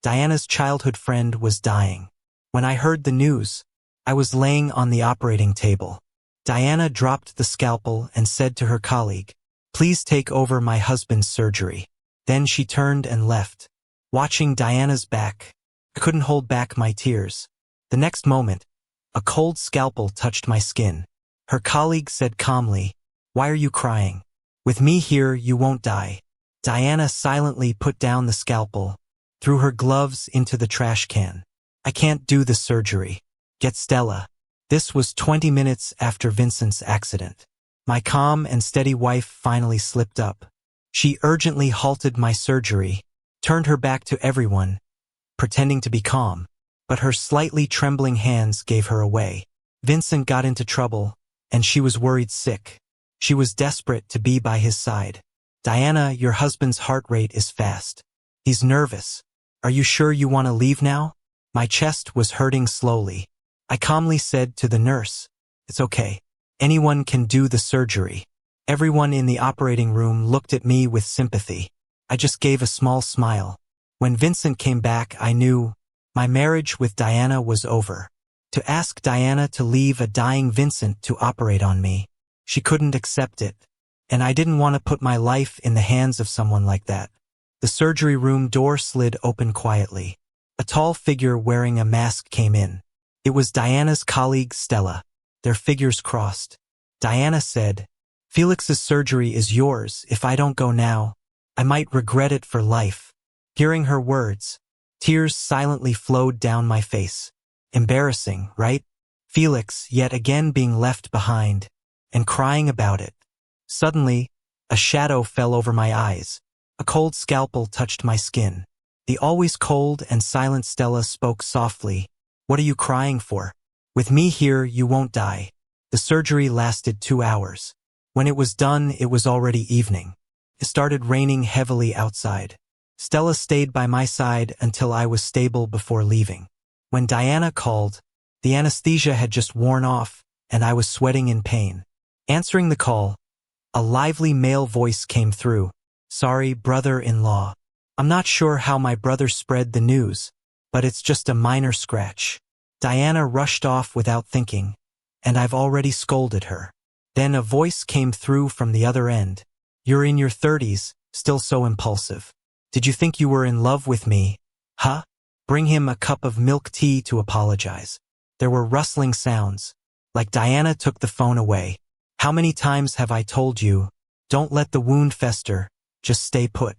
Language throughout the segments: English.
Diana's childhood friend was dying. When I heard the news, I was laying on the operating table. Diana dropped the scalpel and said to her colleague, "Please take over my husband's surgery." Then she turned and left. Watching Diana's back, I couldn't hold back my tears. The next moment, a cold scalpel touched my skin. Her colleague said calmly, "Why are you crying? With me here, you won't die." Diana silently put down the scalpel, threw her gloves into the trash can. "I can't do the surgery. Get Stella." This was 20 minutes after Vincent's accident. My calm and steady wife finally slipped up. She urgently halted my surgery, turned her back to everyone, pretending to be calm, but her slightly trembling hands gave her away. Vincent got into trouble, and she was worried sick. She was desperate to be by his side. "Diana, your husband's heart rate is fast. He's nervous. Are you sure you want to leave now?" My chest was hurting slowly. I calmly said to the nurse, "It's okay. Anyone can do the surgery." Everyone in the operating room looked at me with sympathy. I just gave a small smile. When Vincent came back, I knew my marriage with Diana was over. To ask Diana to leave a dying Vincent to operate on me, she couldn't accept it, and I didn't want to put my life in the hands of someone like that. The surgery room door slid open quietly. A tall figure wearing a mask came in. It was Diana's colleague, Stella. Their figures crossed. Diana said, "Felix's surgery is yours. If I don't go now, I might regret it for life." Hearing her words, tears silently flowed down my face. Embarrassing, right? Felix yet again being left behind, and crying about it. Suddenly, a shadow fell over my eyes. A cold scalpel touched my skin. The always cold and silent Stella spoke softly. "What are you crying for? With me here, you won't die." The surgery lasted 2 hours. When it was done, it was already evening. It started raining heavily outside. Stella stayed by my side until I was stable before leaving. When Diana called, the anesthesia had just worn off, and I was sweating in pain. Answering the call, a lively male voice came through. "Sorry, brother-in-law. I'm not sure how my brother spread the news, but it's just a minor scratch." Diana rushed off without thinking, and I've already scolded her. Then a voice came through from the other end. "You're in your 30s, still so impulsive. Did you think you were in love with me? Huh? Bring him a cup of milk tea to apologize." There were rustling sounds, like Diana took the phone away. "How many times have I told you? Don't let the wound fester, just stay put.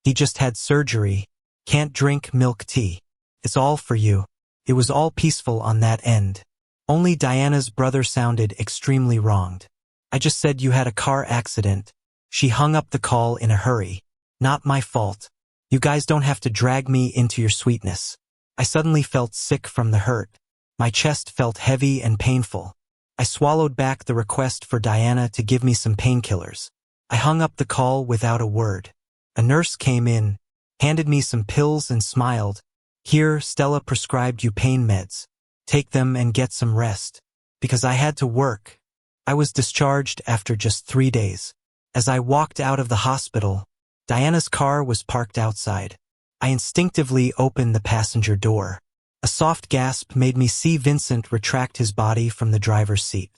He just had surgery. Can't drink milk tea. It's all for you." It was all peaceful on that end. Only Diana's brother sounded extremely wronged. "I just said you had a car accident." She hung up the call in a hurry. "Not my fault. You guys don't have to drag me into your sweetness." I suddenly felt sick from the hurt. My chest felt heavy and painful. I swallowed back the request for Diana to give me some painkillers. I hung up the call without a word. A nurse came in, handed me some pills and smiled. "Here, Stella prescribed you pain meds. Take them and get some rest." Because I had to work, I was discharged after just 3 days. As I walked out of the hospital, Diana's car was parked outside. I instinctively opened the passenger door. A soft gasp made me see Vincent retract his body from the driver's seat.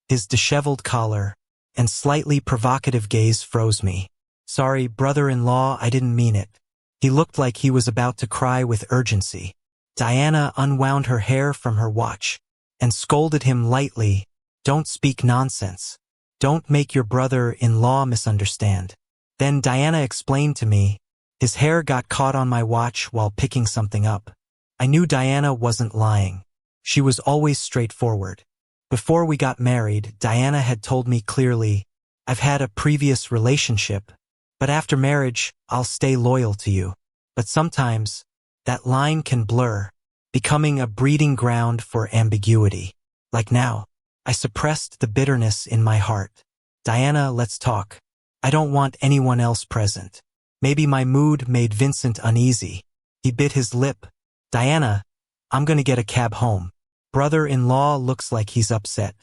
His disheveled collar and slightly provocative gaze froze me. "Sorry, brother-in-law, I didn't mean it." He looked like he was about to cry with urgency. Diana unwound her hair from her watch and scolded him lightly. "Don't speak nonsense. Don't make your brother-in-law misunderstand." Then Diana explained to me, "His hair got caught on my watch while picking something up." I knew Diana wasn't lying. She was always straightforward. Before we got married, Diana had told me clearly, "I've had a previous relationship, but after marriage, I'll stay loyal to you." But sometimes, that line can blur, becoming a breeding ground for ambiguity. Like now, I suppressed the bitterness in my heart. "Diana, let's talk. I don't want anyone else present." Maybe my mood made Vincent uneasy. He bit his lip. "Diana, I'm gonna get a cab home. Brother-in-law looks like he's upset."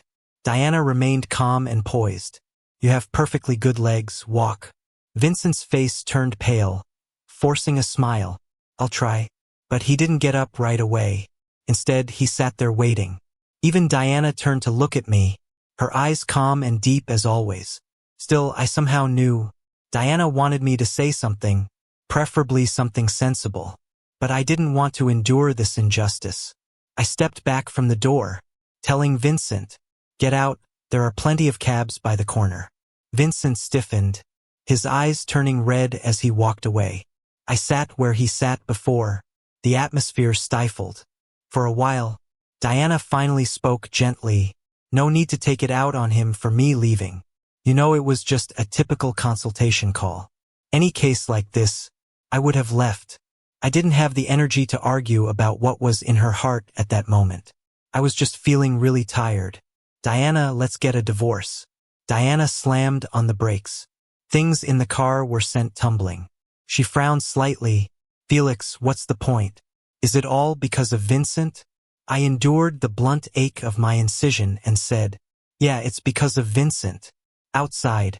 Diana remained calm and poised. "You have perfectly good legs, walk." Vincent's face turned pale, forcing a smile. "I'll try." But he didn't get up right away. Instead, he sat there waiting. Even Diana turned to look at me, her eyes calm and deep as always. Still, I somehow knew Diana wanted me to say something, preferably something sensible. But I didn't want to endure this injustice. I stepped back from the door, telling Vincent, "Get out, there are plenty of cabs by the corner." Vincent stiffened, his eyes turning red as he walked away. I sat where he sat before, the atmosphere stifled. For a while, Diana finally spoke gently. "No need to take it out on him for me leaving. You know, it was just a typical consultation call. Any case like this, I would have left." I didn't have the energy to argue about what was in her heart at that moment. I was just feeling really tired. "Diana, let's get a divorce." Diana slammed on the brakes. Things in the car were sent tumbling. She frowned slightly. "Felix, what's the point? Is it all because of Vincent?" I endured the blunt ache of my incision and said, "Yeah, it's because of Vincent." Outside,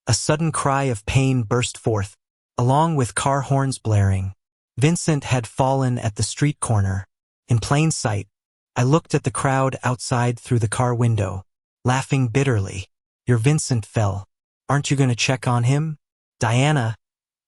a sudden cry of pain burst forth, along with car horns blaring. Vincent had fallen at the street corner. In plain sight, I looked at the crowd outside through the car window, laughing bitterly. "Your Vincent fell. Aren't you going to check on him?" Diana,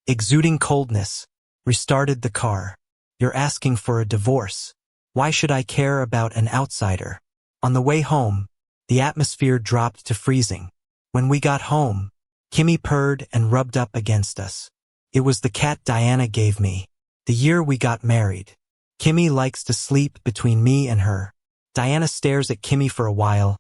exuding coldness, restarted the car. "You're asking for a divorce. Why should I care about an outsider?" On the way home, the atmosphere dropped to freezing. When we got home, Kimmy purred and rubbed up against us. It was the cat Diana gave me. The year we got married. Kimmy likes to sleep between me and her. Diana stares at Kimmy for a while,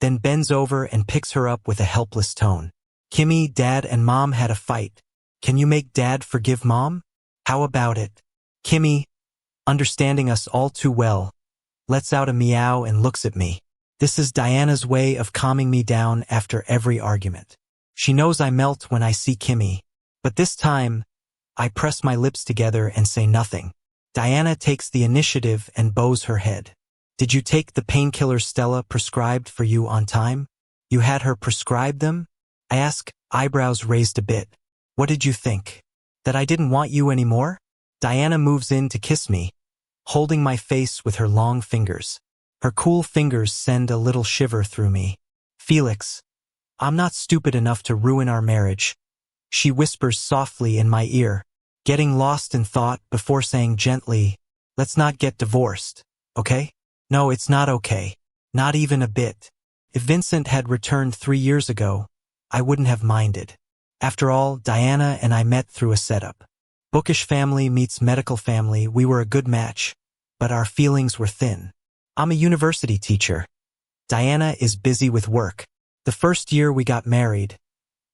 then bends over and picks her up with a helpless tone. "Kimmy, Dad and Mom had a fight. Can you make Dad forgive Mom? How about it?" Kimmy, understanding us all too well, lets out a meow and looks at me. This is Diana's way of calming me down after every argument. She knows I melt when I see Kimmy, but this time, I press my lips together and say nothing. Diana takes the initiative and bows her head. "Did you take the painkillers Stella prescribed for you on time?" "You had her prescribe them?" I ask, eyebrows raised a bit. "What did you think? That I didn't want you anymore?" Diana moves in to kiss me, holding my face with her long fingers. Her cool fingers send a little shiver through me. "Felix, I'm not stupid enough to ruin our marriage." She whispers softly in my ear, getting lost in thought before saying gently, "Let's not get divorced, okay?" No, it's not okay. Not even a bit. If Vincent had returned 3 years ago, I wouldn't have minded. After all, Diana and I met through a setup. Bookish family meets medical family, we were a good match, but our feelings were thin. I'm a university teacher. Diana is busy with work. The first year we got married,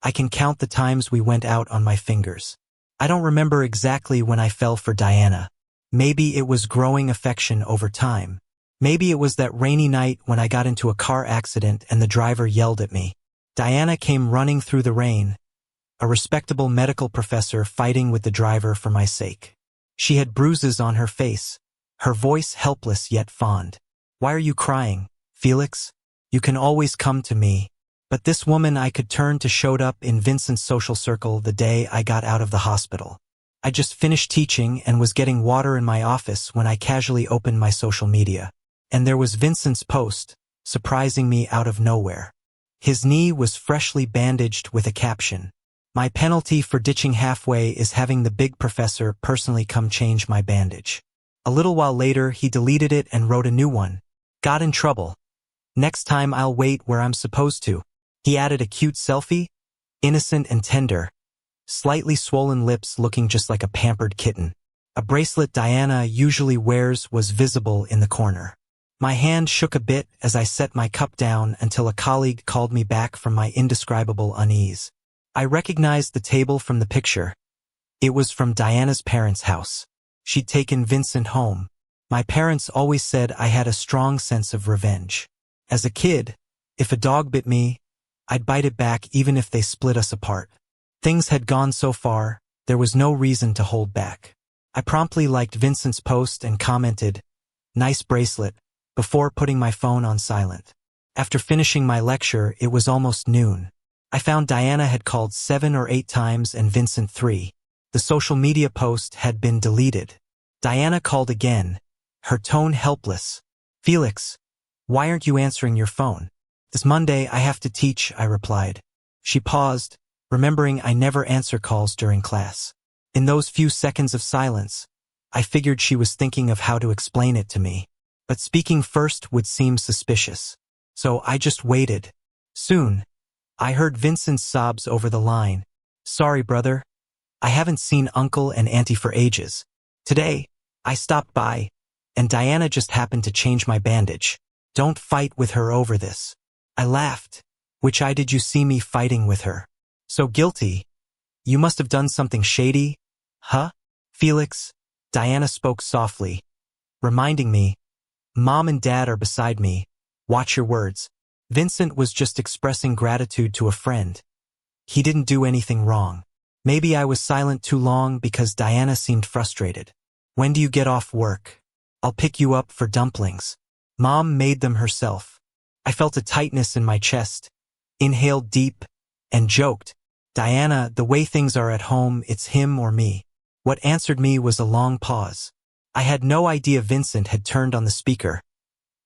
I can count the times we went out on my fingers. I don't remember exactly when I fell for Diana. Maybe it was growing affection over time. Maybe it was that rainy night when I got into a car accident and the driver yelled at me. Diana came running through the rain, a respectable medical professor fighting with the driver for my sake. She had bruises on her face, her voice helpless yet fond. "Why are you crying, Felix? You can always come to me." But this woman I could turn to showed up in Vincent's social circle the day I got out of the hospital. I just finished teaching and was getting water in my office when I casually opened my social media. And there was Vincent's post, surprising me out of nowhere. His knee was freshly bandaged with a caption, "My penalty for ditching halfway is having the big professor personally come change my bandage." A little while later, he deleted it and wrote a new one. "Got in trouble. Next time I'll wait where I'm supposed to." He added a cute selfie, innocent and tender, slightly swollen lips looking just like a pampered kitten. A bracelet Diana usually wears was visible in the corner. My hand shook a bit as I set my cup down until a colleague called me back from my indescribable unease. I recognized the table from the picture. It was from Diana's parents' house. She'd taken Vincent home. My parents always said I had a strong sense of revenge. As a kid, if a dog bit me, I'd bite it back even if they split us apart. Things had gone so far, there was no reason to hold back. I promptly liked Vincent's post and commented, "Nice bracelet," before putting my phone on silent. After finishing my lecture, it was almost noon. I found Diana had called 7 or 8 times and Vincent 3. The social media post had been deleted. Diana called again, her tone helpless. Felix, why aren't you answering your phone? This Monday I have to teach, I replied. She paused, remembering I never answer calls during class. In those few seconds of silence, I figured she was thinking of how to explain it to me. But speaking first would seem suspicious. So I just waited. Soon, I heard Vincent's sobs over the line. Sorry, brother. I haven't seen Uncle and Auntie for ages. Today, I stopped by, and Diana just happened to change my bandage. Don't fight with her over this. I laughed. Which eye did you see me fighting with her? So guilty. You must have done something shady. Huh? Felix, Diana spoke softly, reminding me, Mom and Dad are beside me. Watch your words. Vincent was just expressing gratitude to a friend. He didn't do anything wrong. Maybe I was silent too long because Diana seemed frustrated. When do you get off work? I'll pick you up for dumplings. Mom made them herself. I felt a tightness in my chest, inhaled deep, and joked. Diana, the way things are at home, it's him or me. What answered me was a long pause. I had no idea Vincent had turned on the speaker.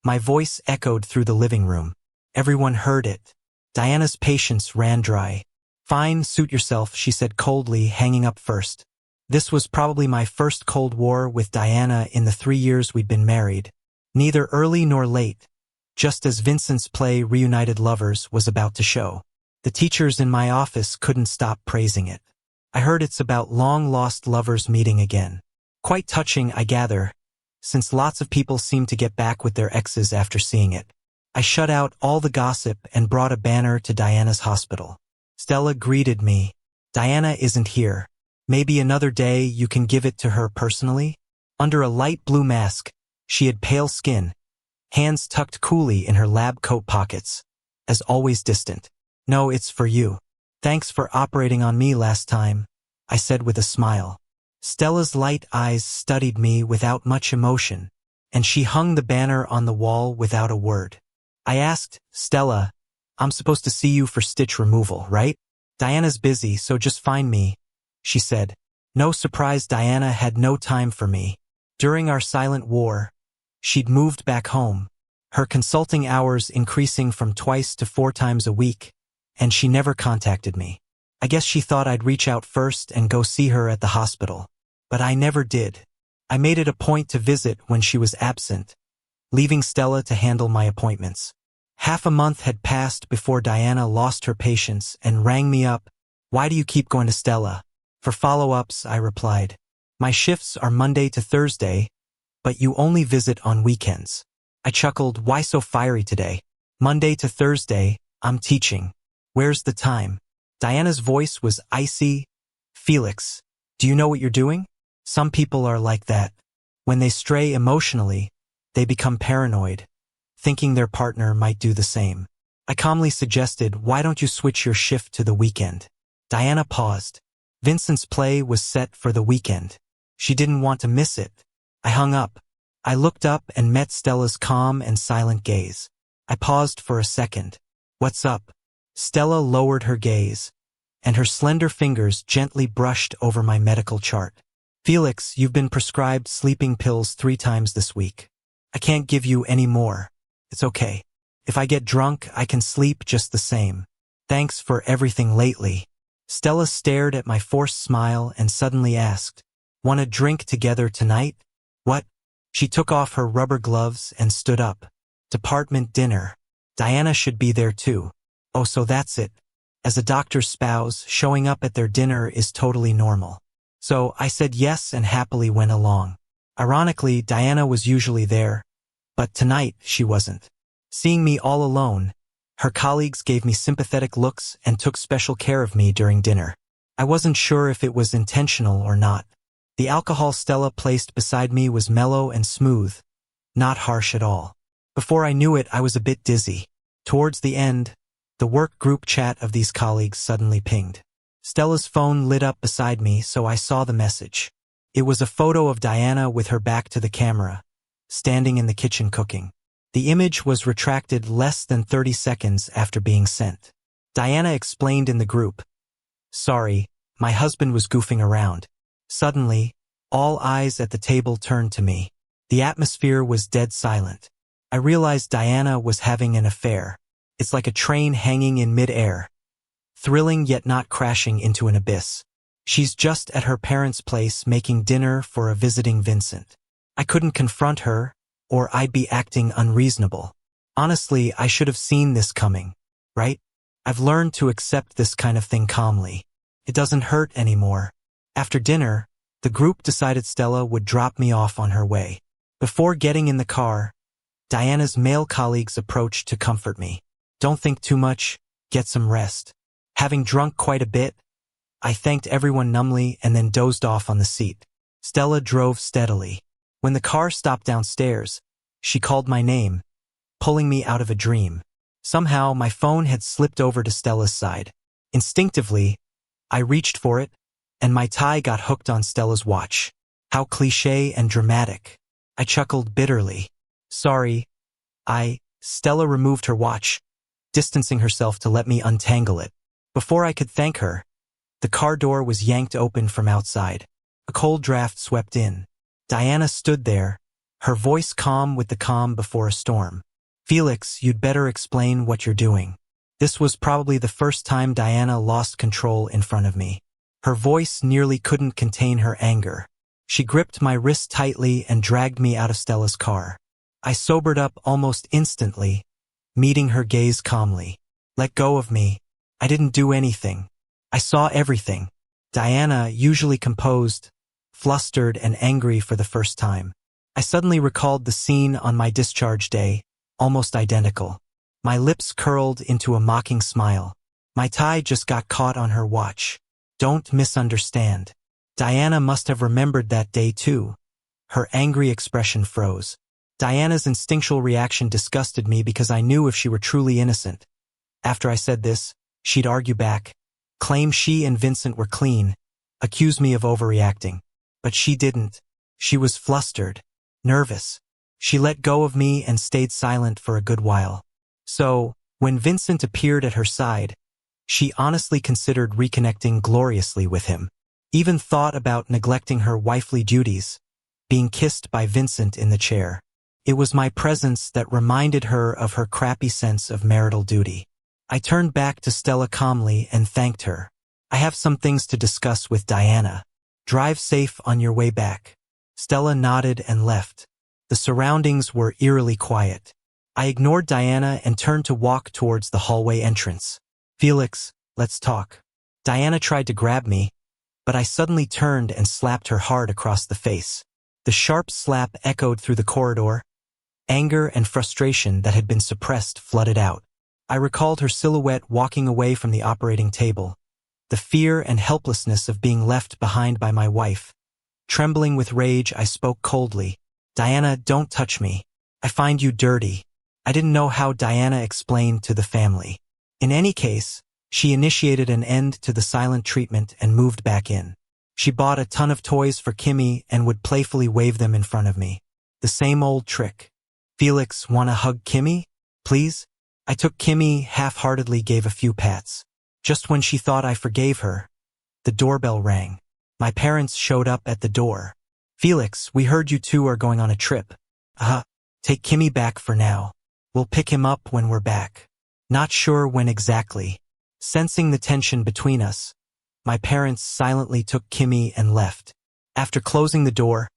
My voice echoed through the living room. Everyone heard it. Diana's patience ran dry. Fine, suit yourself, she said coldly, hanging up first. This was probably my first Cold War with Diana in the 3 years we'd been married. Neither early nor late, just as Vincent's play Reunited Lovers was about to show. The teachers in my office couldn't stop praising it. I heard it's about long-lost lovers meeting again. Quite touching, I gather, since lots of people seem to get back with their exes after seeing it. I shut out all the gossip and brought a banner to Diana's hospital. Stella greeted me. Diana isn't here. Maybe another day you can give it to her personally? Under a light blue mask, she had pale skin, hands tucked coolly in her lab coat pockets, as always distant. No, it's for you. Thanks for operating on me last time, I said with a smile. Stella's light eyes studied me without much emotion, and she hung the banner on the wall without a word. I asked, Stella, I'm supposed to see you for stitch removal, right? Diana's busy, so just find me, she said. No surprise, Diana had no time for me. During our silent war, she'd moved back home, her consulting hours increasing from 2 to 4 times a week, and she never contacted me. I guess she thought I'd reach out first and go see her at the hospital. But I never did. I made it a point to visit when she was absent, leaving Stella to handle my appointments. Half a month had passed before Diana lost her patience and rang me up. Why do you keep going to Stella? For follow-ups, I replied. My shifts are Monday to Thursday, but you only visit on weekends. I chuckled, why so fiery today? Monday to Thursday, I'm teaching. Where's the time? Diana's voice was icy. Felix, do you know what you're doing? Some people are like that. When they stray emotionally, they become paranoid, thinking their partner might do the same. I calmly suggested, why don't you switch your shift to the weekend? Diana paused. Vincent's play was set for the weekend. She didn't want to miss it. I hung up. I looked up and met Stella's calm and silent gaze. I paused for a second. What's up? Stella lowered her gaze, and her slender fingers gently brushed over my medical chart. Felix, you've been prescribed sleeping pills 3 times this week. I can't give you any more. It's okay. If I get drunk, I can sleep just the same. Thanks for everything lately. Stella stared at my forced smile and suddenly asked, Want a drink together tonight? What? She took off her rubber gloves and stood up. Department dinner. Diana should be there too. Oh, so that's it. As a doctor's spouse, showing up at their dinner is totally normal. So I said yes and happily went along. Ironically, Diana was usually there, but tonight she wasn't. Seeing me all alone, her colleagues gave me sympathetic looks and took special care of me during dinner. I wasn't sure if it was intentional or not. The alcohol Stella placed beside me was mellow and smooth, not harsh at all. Before I knew it, I was a bit dizzy. Towards the end, the work group chat of these colleagues suddenly pinged. Stella's phone lit up beside me, so I saw the message. It was a photo of Diana with her back to the camera, standing in the kitchen cooking. The image was retracted less than 30 seconds after being sent. Diana explained in the group, Sorry, my husband was goofing around. Suddenly, All eyes at the table turned to me. The atmosphere was dead silent. I realized Diana was having an affair. It's like a train hanging in mid-air, thrilling yet not crashing into an abyss. She's just at her parents' place making dinner for a visiting Vincent. I couldn't confront her, or I'd be acting unreasonable. Honestly, I should have seen this coming, right? I've learned to accept this kind of thing calmly. It doesn't hurt anymore. After dinner, the group decided Stella would drop me off on her way. Before getting in the car, Diana's male colleagues approached to comfort me. Don't think too much, get some rest. Having drunk quite a bit, I thanked everyone numbly and then dozed off on the seat. Stella drove steadily. When the car stopped downstairs, she called my name, pulling me out of a dream. Somehow, my phone had slipped over to Stella's side. Instinctively, I reached for it, and my tie got hooked on Stella's watch. How cliché and dramatic. I chuckled bitterly. Sorry, Stella removed her watch, distancing herself to let me untangle it. Before I could thank her, the car door was yanked open from outside. A cold draft swept in. Diana stood there, her voice calm with the calm before a storm. Felix, you'd better explain what you're doing. This was probably the first time Diana lost control in front of me. Her voice nearly couldn't contain her anger. She gripped my wrist tightly and dragged me out of Stella's car. I sobered up almost instantly, meeting her gaze calmly. Let go of me. I didn't do anything. I saw everything. Diana, usually composed, flustered and angry for the first time. I suddenly recalled the scene on my discharge day, almost identical. My lips curled into a mocking smile. My tie just got caught on her watch. Don't misunderstand. Diana must have remembered that day too. Her angry expression froze. Diana's instinctual reaction disgusted me because I knew if she were truly innocent. After I said this, she'd argue back, claim she and Vincent were clean, accuse me of overreacting. But she didn't. She was flustered, nervous. She let go of me and stayed silent for a good while. So, when Vincent appeared at her side, she honestly considered reconnecting gloriously with him. Even thought about neglecting her wifely duties, being kissed by Vincent in the chair. It was my presence that reminded her of her crappy sense of marital duty. I turned back to Stella calmly and thanked her. I have some things to discuss with Diana. Drive safe on your way back. Stella nodded and left. The surroundings were eerily quiet. I ignored Diana and turned to walk towards the hallway entrance. Felix, let's talk. Diana tried to grab me, but I suddenly turned and slapped her hard across the face. The sharp slap echoed through the corridor. Anger and frustration that had been suppressed flooded out. I recalled her silhouette walking away from the operating table, the fear and helplessness of being left behind by my wife. Trembling with rage, I spoke coldly. Diana, don't touch me. I find you dirty. I didn't know how Diana explained to the family. In any case, she initiated an end to the silent treatment and moved back in. She bought a ton of toys for Kimmy and would playfully wave them in front of me. The same old trick. Felix, wanna hug Kimmy? Please? I took Kimmy, half-heartedly gave a few pats. Just when she thought I forgave her, the doorbell rang. My parents showed up at the door. Felix, we heard you two are going on a trip. Take Kimmy back for now. We'll pick him up when we're back. Not sure when exactly. Sensing the tension between us, my parents silently took Kimmy and left. After closing the door,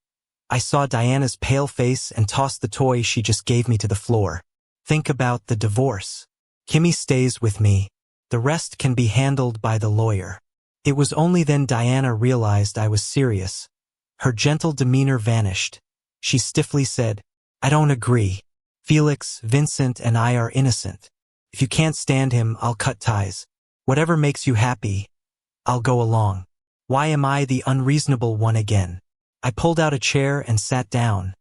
I saw Diana's pale face and tossed the toy she just gave me to the floor. Think about the divorce. Kimmy stays with me. The rest can be handled by the lawyer. It was only then Diana realized I was serious. Her gentle demeanor vanished. She stiffly said, I don't agree. Felix, Vincent, and I are innocent. If you can't stand him, I'll cut ties. Whatever makes you happy, I'll go along. Why am I the unreasonable one again? I pulled out a chair and sat down.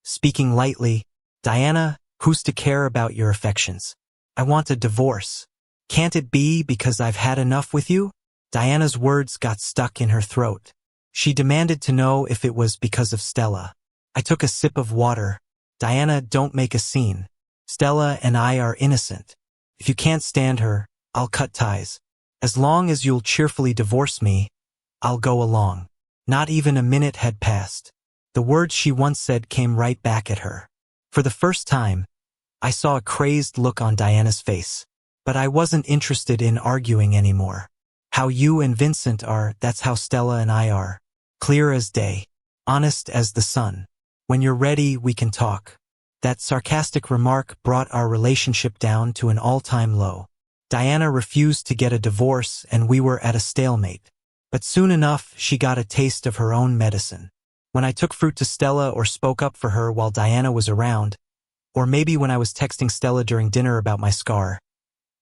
Speaking lightly, Diana, who's to care about your affections? I want a divorce. Can't it be because I've had enough with you? Diana's words got stuck in her throat. She demanded to know if it was because of Stella. I took a sip of water. Diana, don't make a scene. Stella and I are innocent. If you can't stand her, I'll cut ties. As long as you'll cheerfully divorce me, I'll go along. Not even a minute had passed. The words she once said came right back at her. For the first time, I saw a crazed look on Diana's face. But I wasn't interested in arguing anymore. How you and Vincent are, that's how Stella and I are. Clear as day. Honest as the sun. When you're ready, we can talk. That sarcastic remark brought our relationship down to an all-time low. Diana refused to get a divorce and we were at a stalemate. But soon enough, she got a taste of her own medicine. When I took fruit to Stella or spoke up for her while Diana was around, or maybe when I was texting Stella during dinner about my scar,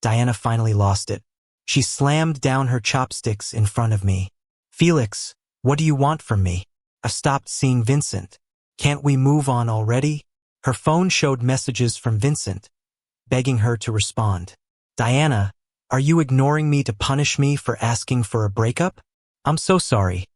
Diana finally lost it. She slammed down her chopsticks in front of me. Felix, what do you want from me? I've stopped seeing Vincent. Can't we move on already? Her phone showed messages from Vincent, begging her to respond. Diana, are you ignoring me to punish me for asking for a breakup? I'm so sorry.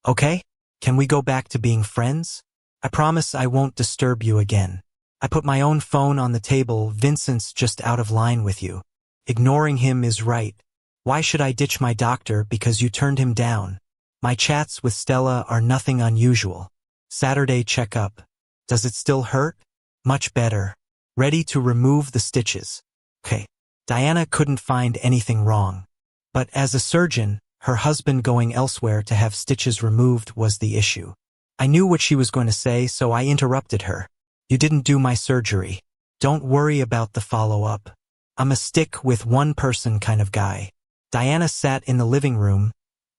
Okay? Can we go back to being friends? I promise I won't disturb you again. I put my own phone on the table. Vincent's just out of line with you. Ignoring him is right. Why should I ditch my doctor because you turned him down? My chats with Stella are nothing unusual. Saturday checkup. Does it still hurt? Much better. Ready to remove the stitches. Okay. Diana couldn't find anything wrong. But as a surgeon, her husband going elsewhere to have stitches removed was the issue. I knew what she was going to say, so I interrupted her. You didn't do my surgery. Don't worry about the follow-up. I'm a stick with one person kind of guy. Diana sat in the living room,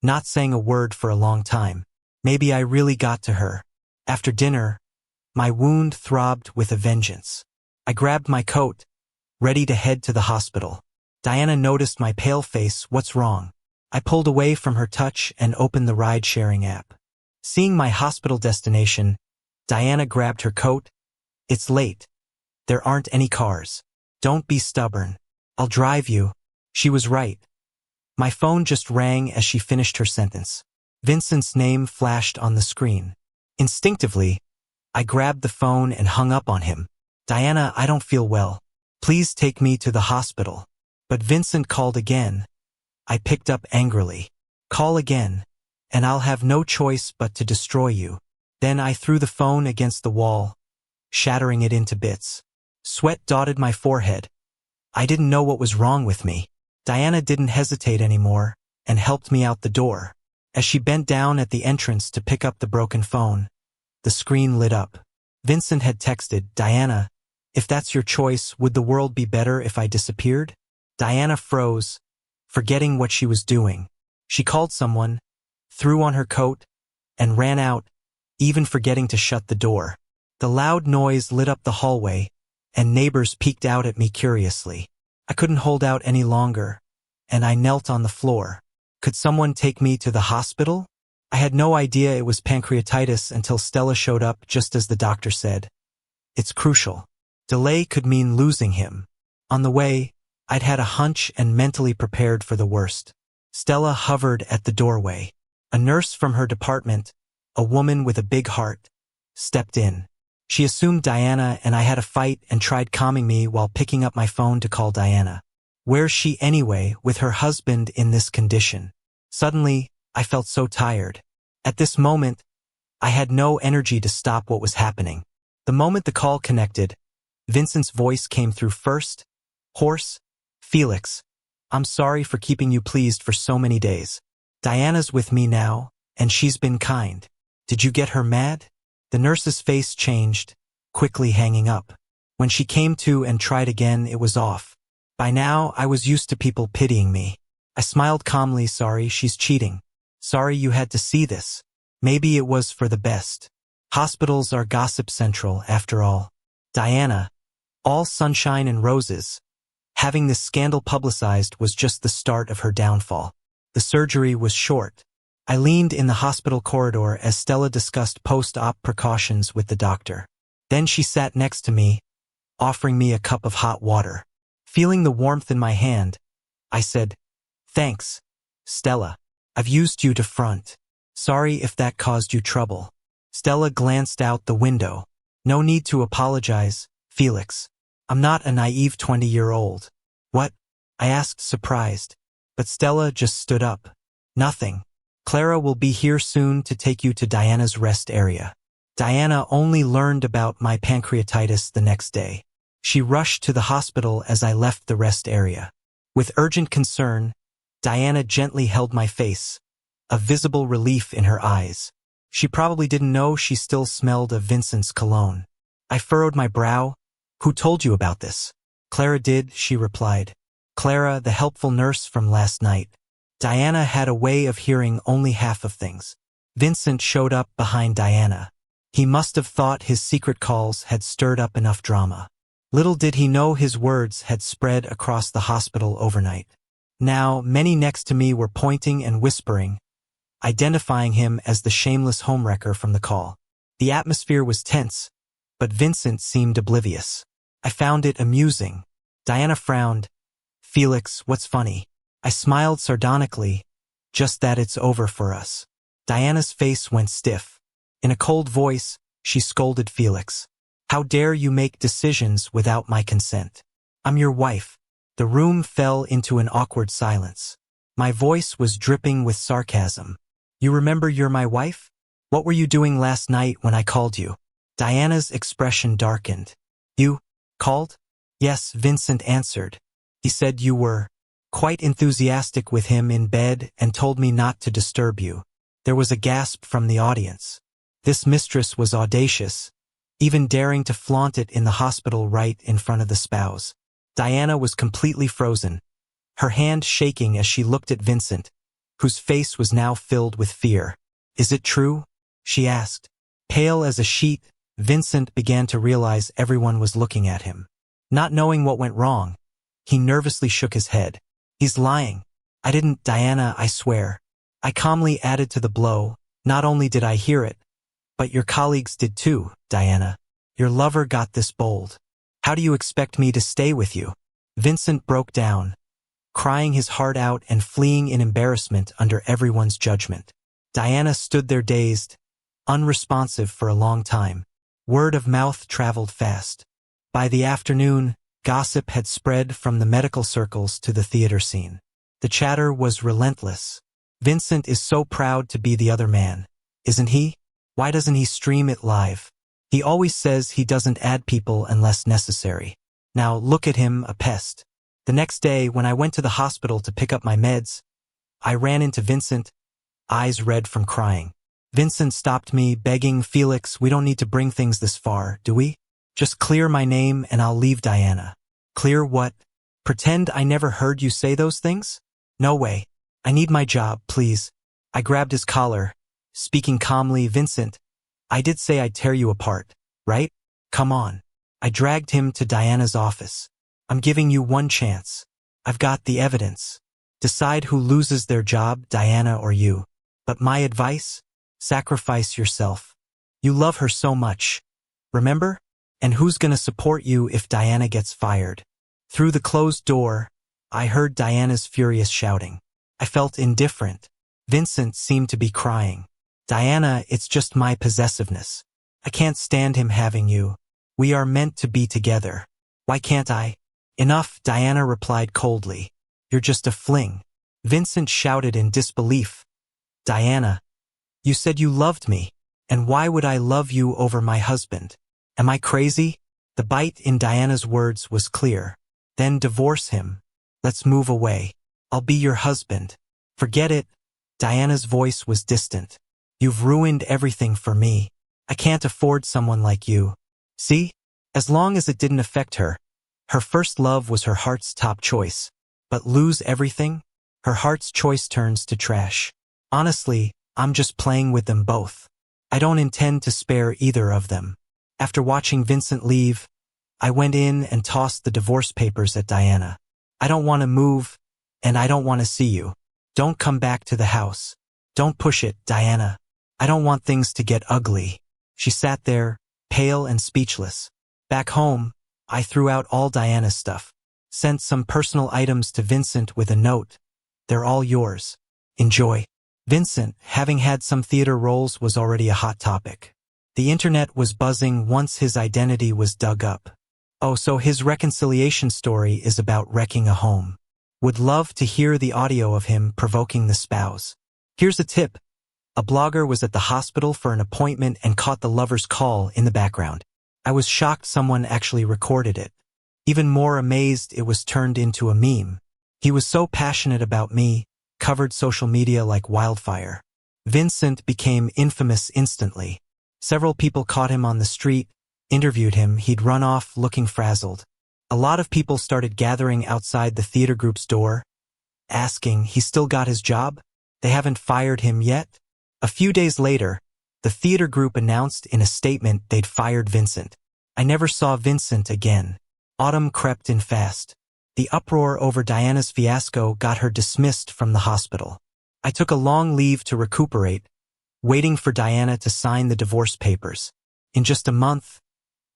not saying a word for a long time. Maybe I really got to her. After dinner, my wound throbbed with a vengeance. I grabbed my coat, ready to head to the hospital. Diana noticed my pale face. What's wrong? I pulled away from her touch and opened the ride-sharing app. Seeing my hospital destination, Diana grabbed her coat. It's late. There aren't any cars. Don't be stubborn. I'll drive you. She was right. My phone just rang as she finished her sentence. Vincent's name flashed on the screen. Instinctively, I grabbed the phone and hung up on him. Diana, I don't feel well. Please take me to the hospital. But Vincent called again. I picked up angrily. Call again, and I'll have no choice but to destroy you. Then I threw the phone against the wall, shattering it into bits. Sweat dotted my forehead. I didn't know what was wrong with me. Diana didn't hesitate anymore and helped me out the door. As she bent down at the entrance to pick up the broken phone, the screen lit up. Vincent had texted, Diana, if that's your choice, would the world be better if I disappeared? Diana froze, forgetting what she was doing. She called someone, threw on her coat, and ran out, even forgetting to shut the door. The loud noise lit up the hallway, and neighbors peeked out at me curiously. I couldn't hold out any longer, and I knelt on the floor. Could someone take me to the hospital? I had no idea it was pancreatitis until Stella showed up just as the doctor said. It's crucial. Delay could mean losing him. On the way, I'd had a hunch and mentally prepared for the worst. Stella hovered at the doorway. A nurse from her department, a woman with a big heart, stepped in. She assumed Diana and I had a fight and tried calming me while picking up my phone to call Diana. Where's she anyway, with her husband in this condition? Suddenly, I felt so tired. At this moment, I had no energy to stop what was happening. The moment the call connected, Vincent's voice came through first. Hoarse. Felix, I'm sorry for keeping you pleased for so many days. Diana's with me now, and she's been kind. Did you get her mad? The nurse's face changed, quickly hanging up. When she came to and tried again, it was off. By now, I was used to people pitying me. I smiled calmly. Sorry, she's cheating. Sorry you had to see this. Maybe it was for the best. Hospitals are gossip central, after all. Diana, all sunshine and roses. Having this scandal publicized was just the start of her downfall. The surgery was short. I leaned in the hospital corridor as Stella discussed post-op precautions with the doctor. Then she sat next to me, offering me a cup of hot water. Feeling the warmth in my hand, I said, Thanks, Stella. I've used you to front. Sorry if that caused you trouble. Stella glanced out the window. No need to apologize, Felix. I'm not a naive 20-year-old. What? I asked, surprised. But Stella just stood up. Nothing. Clara will be here soon to take you to Diana's rest area. Diana only learned about my pancreatitis the next day. She rushed to the hospital as I left the rest area. With urgent concern, Diana gently held my face, a visible relief in her eyes. She probably didn't know she still smelled of Vincent's cologne. I furrowed my brow. Who told you about this? Clara did, she replied. Clara, the helpful nurse from last night. Diana had a way of hearing only half of things. Vincent showed up behind Diana. He must have thought his secret calls had stirred up enough drama. Little did he know his words had spread across the hospital overnight. Now, many next to me were pointing and whispering, identifying him as the shameless homewrecker from the call. The atmosphere was tense, but Vincent seemed oblivious. I found it amusing. Diana frowned. Felix, what's funny? I smiled sardonically. Just that it's over for us. Diana's face went stiff. In a cold voice, she scolded Felix. How dare you make decisions without my consent? I'm your wife. The room fell into an awkward silence. My voice was dripping with sarcasm. You remember you're my wife? What were you doing last night when I called you? Diana's expression darkened. You called? Yes, Vincent answered. He said you were quite enthusiastic with him in bed and told me not to disturb you. There was a gasp from the audience. This mistress was audacious, even daring to flaunt it in the hospital right in front of the spouse. Diana was completely frozen, her hand shaking as she looked at Vincent, whose face was now filled with fear. Is it true? She asked. Pale as a sheet, Vincent began to realize everyone was looking at him. Not knowing what went wrong, he nervously shook his head. He's lying. I didn't, Diana, I swear. I calmly added to the blow. Not only did I hear it, but your colleagues did too, Diana. Your lover got this bold. How do you expect me to stay with you? Vincent broke down, crying his heart out and fleeing in embarrassment under everyone's judgment. Diana stood there dazed, unresponsive for a long time. Word of mouth traveled fast. By the afternoon, gossip had spread from the medical circles to the theater scene. The chatter was relentless. Vincent is so proud to be the other man, isn't he? Why doesn't he stream it live? He always says he doesn't add people unless necessary. Now look at him, a pest. The next day, when I went to the hospital to pick up my meds, I ran into Vincent, eyes red from crying. Vincent stopped me, begging, Felix, we don't need to bring things this far, do we? Just clear my name and I'll leave Diana. Clear what? Pretend I never heard you say those things? No way. I need my job, please. I grabbed his collar, speaking calmly, Vincent, I did say I'd tear you apart, right? Come on. I dragged him to Diana's office. I'm giving you one chance. I've got the evidence. Decide who loses their job, Diana or you. But my advice? Sacrifice yourself. You love her so much. Remember? And who's gonna support you if Diana gets fired? Through the closed door, I heard Diana's furious shouting. I felt indifferent. Vincent seemed to be crying. Diana, it's just my possessiveness. I can't stand him having you. We are meant to be together. Why can't I? Enough, Diana replied coldly. You're just a fling. Vincent shouted in disbelief. Diana, you said you loved me. And why would I love you over my husband? Am I crazy? The bite in Diana's words was clear. Then divorce him. Let's move away. I'll be your husband. Forget it. Diana's voice was distant. You've ruined everything for me. I can't afford someone like you. See? As long as it didn't affect her. Her first love was her heart's top choice. But lose everything? Her heart's choice turns to trash. Honestly, I'm just playing with them both. I don't intend to spare either of them. After watching Vincent leave, I went in and tossed the divorce papers at Diana. I don't want to move, and I don't want to see you. Don't come back to the house. Don't push it, Diana. I don't want things to get ugly. She sat there, pale and speechless. Back home, I threw out all Diana's stuff. Sent some personal items to Vincent with a note. They're all yours. Enjoy. Vincent, having had some theater roles, was already a hot topic. The internet was buzzing once his identity was dug up. Oh, so his reconciliation story is about wrecking a home. Would love to hear the audio of him provoking the spouse. Here's a tip. A blogger was at the hospital for an appointment and caught the lover's call in the background. I was shocked someone actually recorded it. Even more amazed it was turned into a meme. He was so passionate about me, covered social media like wildfire. Vincent became infamous instantly. Several people caught him on the street, interviewed him, he'd run off looking frazzled. A lot of people started gathering outside the theater group's door, asking, he still got his job? They haven't fired him yet? A few days later, the theater group announced in a statement they'd fired Vincent. I never saw Vincent again. Autumn crept in fast. The uproar over Diana's fiasco got her dismissed from the hospital. I took a long leave to recuperate, waiting for Diana to sign the divorce papers. In just a month,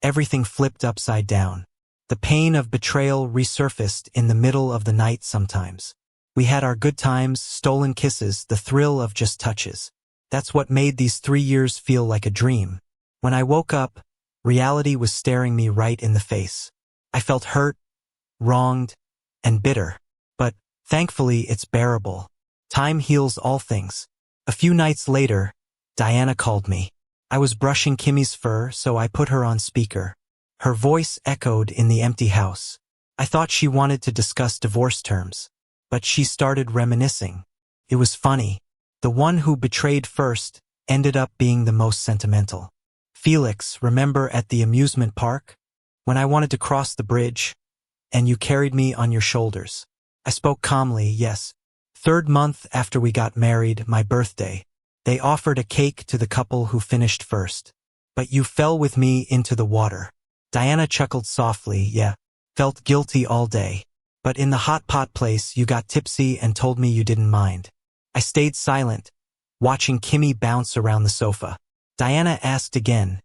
everything flipped upside down. The pain of betrayal resurfaced in the middle of the night sometimes. We had our good times, stolen kisses, the thrill of just touches. That's what made these 3 years feel like a dream. When I woke up, reality was staring me right in the face. I felt hurt, wronged, and bitter. But, thankfully, it's bearable. Time heals all things. A few nights later, Diana called me. I was brushing Kimmy's fur, so I put her on speaker. Her voice echoed in the empty house. I thought she wanted to discuss divorce terms. But she started reminiscing. It was funny. The one who betrayed first ended up being the most sentimental. Felix, remember at the amusement park? When I wanted to cross the bridge, and you carried me on your shoulders. I spoke calmly, yes. 3rd month after we got married, my birthday. They offered a cake to the couple who finished first. But you fell with me into the water. Diana chuckled softly, yeah. Felt guilty all day. But in the hot pot place, you got tipsy and told me you didn't mind. I stayed silent, watching Kimmy bounce around the sofa. Diana asked again,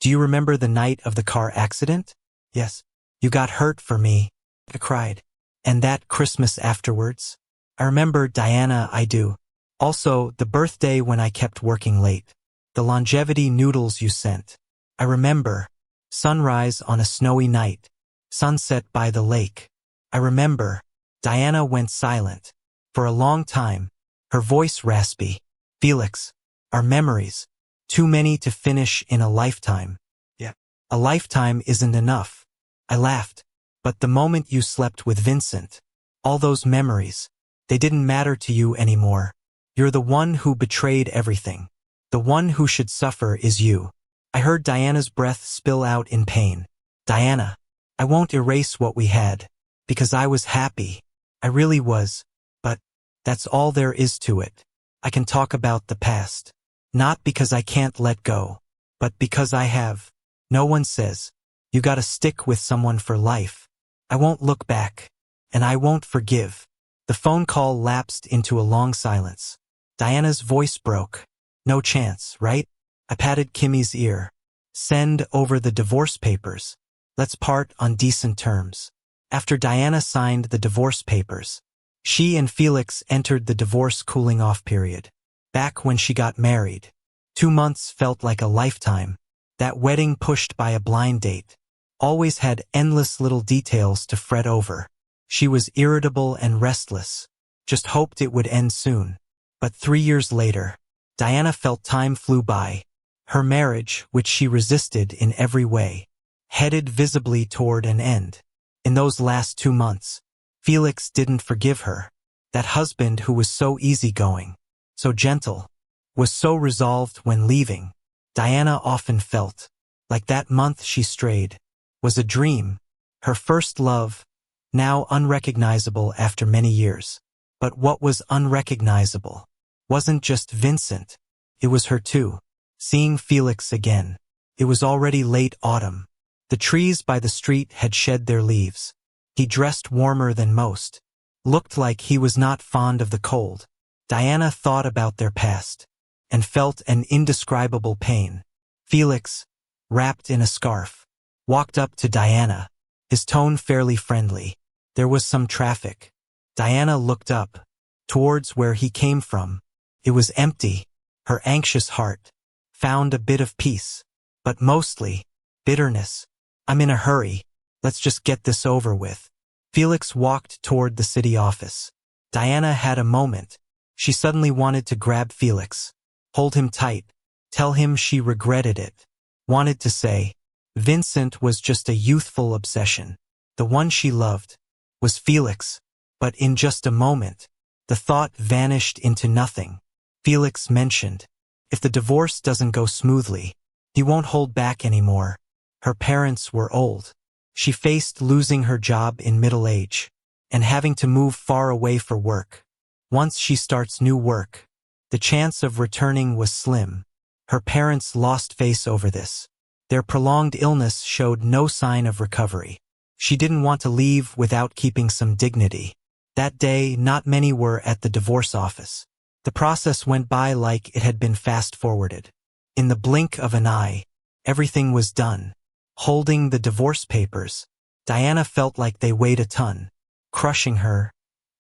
do you remember the night of the car accident? Yes. You got hurt for me. I cried. And that Christmas afterwards? I remember, Diana, I do. Also, the birthday when I kept working late. The longevity noodles you sent. I remember. Sunrise on a snowy night. Sunset by the lake. I remember. Diana went silent. For a long time, her voice raspy. Felix, our memories. Too many to finish in a lifetime. Yeah. A lifetime isn't enough. I laughed. But the moment you slept with Vincent, all those memories, they didn't matter to you anymore. You're the one who betrayed everything. The one who should suffer is you. I heard Diana's breath spill out in pain. Diana, I won't erase what we had. Because I was happy. I really was. But that's all there is to it. I can talk about the past. Not because I can't let go. But because I have. No one says, you gotta stick with someone for life. I won't look back. And I won't forgive. The phone call lapsed into a long silence. Diana's voice broke. No chance, right? I patted Kimmy's ear. Send over the divorce papers. Let's part on decent terms. After Diana signed the divorce papers, she and Felix entered the divorce cooling-off period. Back when she got married, 2 months felt like a lifetime. That wedding pushed by a blind date always had endless little details to fret over. She was irritable and restless, just hoped it would end soon. But 3 years later, Diana felt time flew by. Her marriage, which she resisted in every way, headed visibly toward an end. In those last 2 months, Felix didn't forgive her. That husband who was so easygoing, so gentle, was so resolved when leaving. Diana often felt like that month she strayed was a dream, her first love, now unrecognizable after many years. But what was unrecognizable wasn't just Vincent, it was her too. Seeing Felix again. It was already late autumn. The trees by the street had shed their leaves. He dressed warmer than most. Looked like he was not fond of the cold. Diana thought about their past and felt an indescribable pain. Felix, wrapped in a scarf, walked up to Diana, his tone fairly friendly. There was some traffic. Diana looked up, towards where he came from. It was empty. Her anxious heart found a bit of peace, but mostly bitterness. I'm in a hurry. Let's just get this over with. Felix walked toward the city office. Diana had a moment. She suddenly wanted to grab Felix, hold him tight, tell him she regretted it. Wanted to say, Vincent was just a youthful obsession. The one she loved was Felix, but in just a moment, the thought vanished into nothing. Felix mentioned, if the divorce doesn't go smoothly, he won't hold back anymore. Her parents were old. She faced losing her job in middle age and having to move far away for work. Once she starts new work, the chance of returning was slim. Her parents lost face over this. Their prolonged illness showed no sign of recovery. She didn't want to leave without keeping some dignity. That day, not many were at the divorce office. The process went by like it had been fast-forwarded. In the blink of an eye, everything was done. Holding the divorce papers, Diana felt like they weighed a ton, crushing her,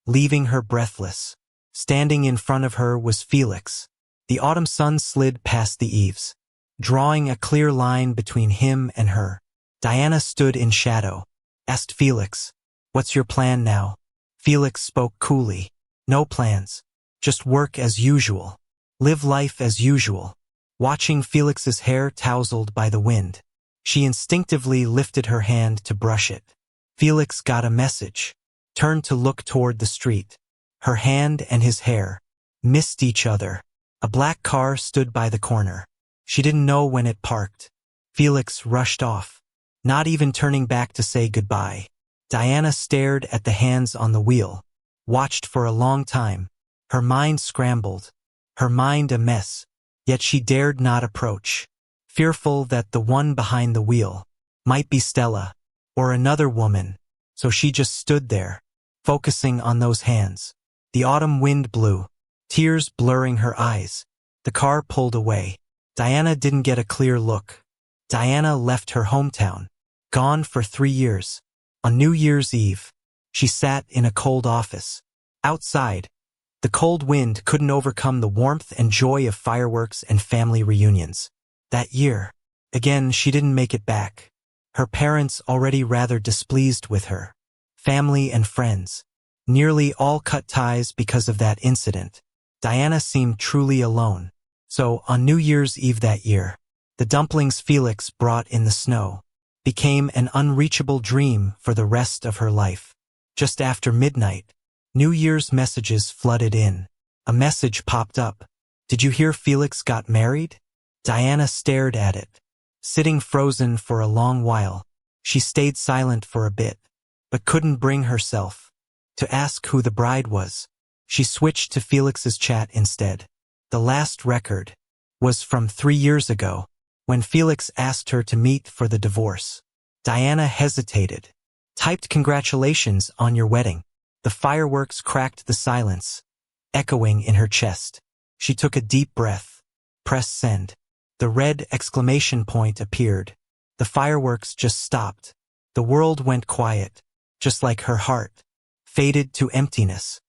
leaving her breathless. Standing in front of her was Felix. The autumn sun slid past the eaves, drawing a clear line between him and her. Diana stood in shadow, asked Felix, "What's your plan now?" Felix spoke coolly, "No plans. Just work as usual. Live life as usual." Watching Felix's hair tousled by the wind, she instinctively lifted her hand to brush it. Felix got a message, turned to look toward the street. Her hand and his hair missed each other. A black car stood by the corner. She didn't know when it parked. Felix rushed off, not even turning back to say goodbye. Diana stared at the hands on the wheel, watched for a long time. Her mind scrambled, her mind a mess, yet she dared not approach, fearful that the one behind the wheel might be Stella or another woman, so she just stood there, focusing on those hands. The autumn wind blew, tears blurring her eyes. The car pulled away. Diana didn't get a clear look. Diana left her hometown, gone for 3 years. On New Year's Eve, she sat in a cold office. Outside, the cold wind couldn't overcome the warmth and joy of fireworks and family reunions. That year, again, she didn't make it back. Her parents already rather displeased with her. Family and friends nearly all cut ties because of that incident. Diana seemed truly alone. So, on New Year's Eve that year, the dumplings Felix brought in the snow became an unreachable dream for the rest of her life. Just after midnight, New Year's messages flooded in. A message popped up. "Did you hear Felix got married?" Diana stared at it, sitting frozen for a long while. She stayed silent for a bit, but couldn't bring herself to ask who the bride was. She switched to Felix's chat instead. The last record was from 3 years ago, when Felix asked her to meet for the divorce. Diana hesitated, typed "Congratulations on your wedding." The fireworks cracked the silence, echoing in her chest. She took a deep breath, pressed send. The red exclamation point appeared. The fireworks just stopped. The world went quiet, just like her heart, faded to emptiness.